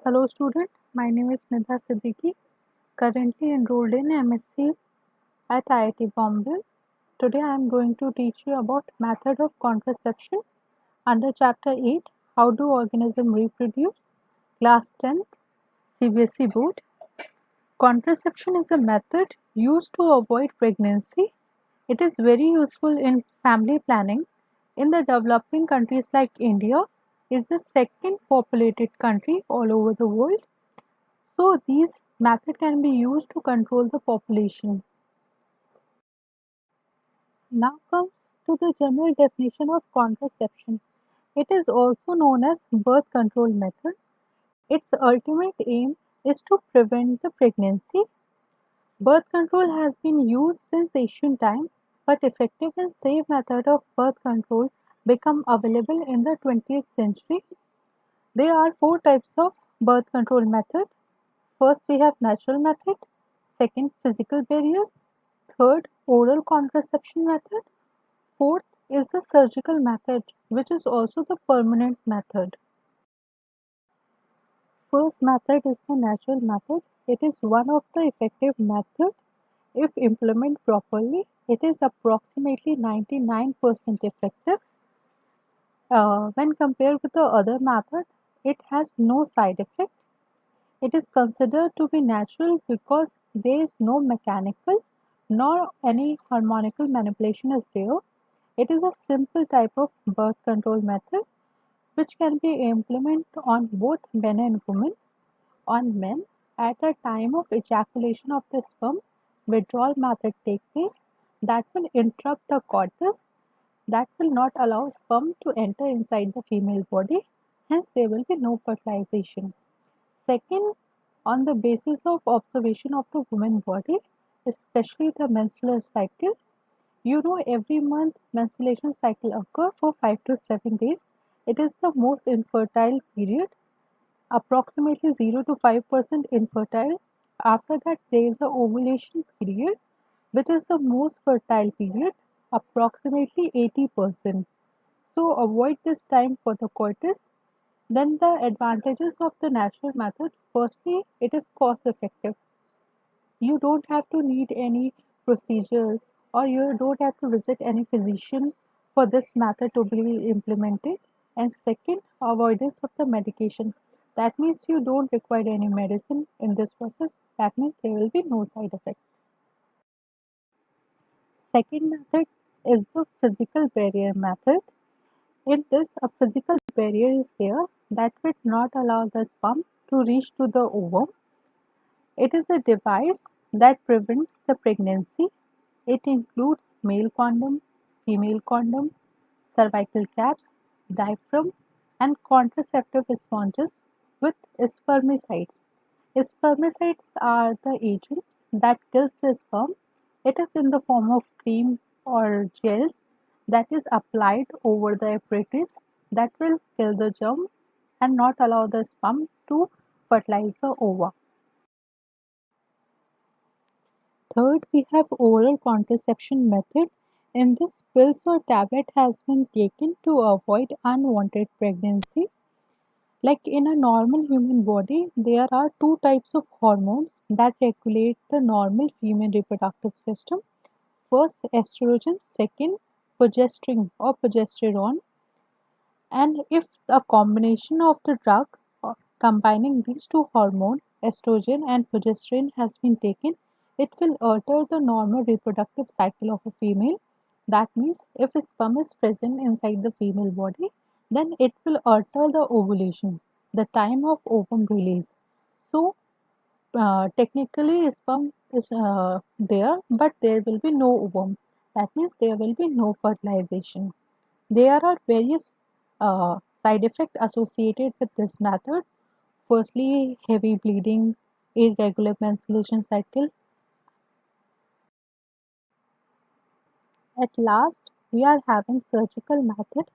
Hello student, my name is Nidha Siddiqui, currently enrolled in MSc at IIT Bombay. Today I am going to teach you about method of contraception under chapter 8, How do organisms reproduce, class 10th, CBSE board. Contraception is a method used to avoid pregnancy. It is very useful in family planning. In the developing countries like India, is the second populated country all over the world. So these method can be used to control the population. Now comes to the general definition of contraception. It is also known as birth control method. Its ultimate aim is to prevent the pregnancy. Birth control has been used since ancient time, but effective and safe method of birth control become available in the 20th century. There are four types of birth control method. First, we have natural method. Second, physical barriers. Third, oral contraception method. Fourth is the surgical method, which is also the permanent method. First method is the natural method. It is one of the effective methods if implemented properly. It is approximately 99% effective. When compared with the other method, it has no side effect. It is considered to be natural because there is no mechanical nor any harmonical manipulation is there. It is a simple type of birth control method which can be implemented on both men and women. On men, at the time of ejaculation of the sperm, withdrawal method takes place that will interrupt the cortex, that will not allow sperm to enter inside the female body, hence there will be no fertilization. Second, on the basis of observation of the woman body, especially the menstrual cycle, every month menstruation cycle occur for 5 to 7 days. It is the most infertile period, approximately 0 to 5% infertile. After that, there is a ovulation period, which is the most fertile period, approximately 80%. So avoid this time for the coitus. Then the advantages of the natural method. Firstly, it is cost effective. You don't have to need any procedure or you don't have to visit any physician for this method to be implemented. And second, avoidance of the medication. That means you don't require any medicine in this process. That means there will be no side effect. Second method is the physical barrier method. In this, a physical barrier is there that will not allow the sperm to reach to the ovum. It is a device that prevents the pregnancy. It includes male condom, female condom, cervical caps, diaphragm, and contraceptive sponges with spermicides. Spermicides are the agents that kills the sperm. It is in the form of cream or gels that is applied over the apparatus that will kill the germ and not allow the sperm to fertilize the ova. Third, we have oral contraception method. In this, pills or tablet has been taken to avoid unwanted pregnancy. Like in a normal human body, there are two types of hormones that regulate the normal female reproductive system. First, estrogen. Second, progesterone or progesterone. And if a combination of the drug combining these two hormones, estrogen and progesterone, has been taken, it will alter the normal reproductive cycle of a female. That means if a sperm is present inside the female body, then it will alter the ovulation, the time of ovum release. So technically sperm is there, but there will be no ovum. That means there will be no fertilization. There are various side effects associated with this method. Firstly, heavy bleeding, irregular menstruation cycle. At last, we are having surgical method,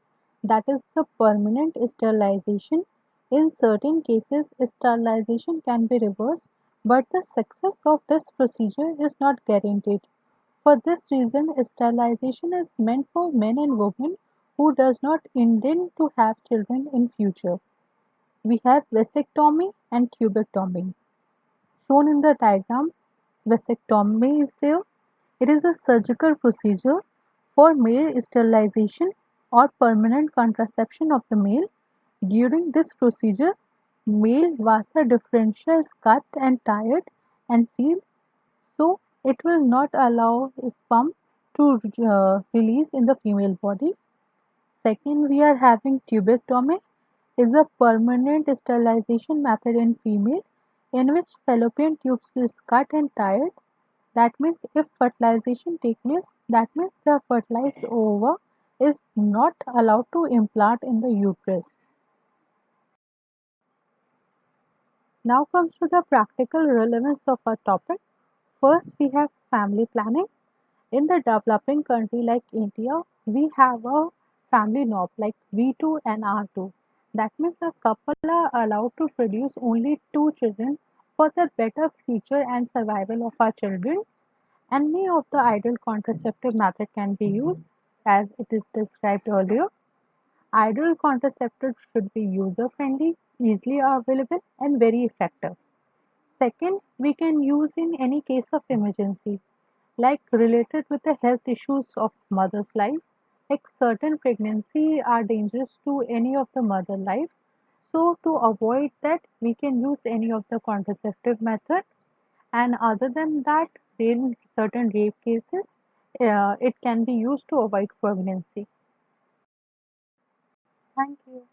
that is the permanent sterilization. In certain cases, sterilization can be reversed, but the success of this procedure is not guaranteed. For this reason, sterilization is meant for men and women who does not intend to have children in future. we have vasectomy and tubectomy. Shown in the diagram, vasectomy is there. It is a surgical procedure for male sterilization or permanent contraception of the male. During this procedure, male vasa differentia is cut and tied and sealed, so it will not allow sperm to release in the female body. Second, we are having tubectomy, is a permanent sterilization method in female in which fallopian tubes is cut and tied. That means if fertilization takes place, that means the fertilized ova is not allowed to implant in the uterus. Now comes to the practical relevance of our topic. First, we have family planning. In the developing country like India, we have a family norm like V2 and R2. That means a couple are allowed to produce only two children for the better future and survival of our children. Any of the ideal contraceptive method can be used as it is described earlier. Ideal contraceptive should be user friendly, easily available and very effective. Second, we can use in any case of emergency, like related with the health issues of mother's life, like certain pregnancy are dangerous to any of the mother life. So to avoid that, we can use any of the contraceptive method. And other than that, in certain rape cases, it can be used to avoid pregnancy. Thank you.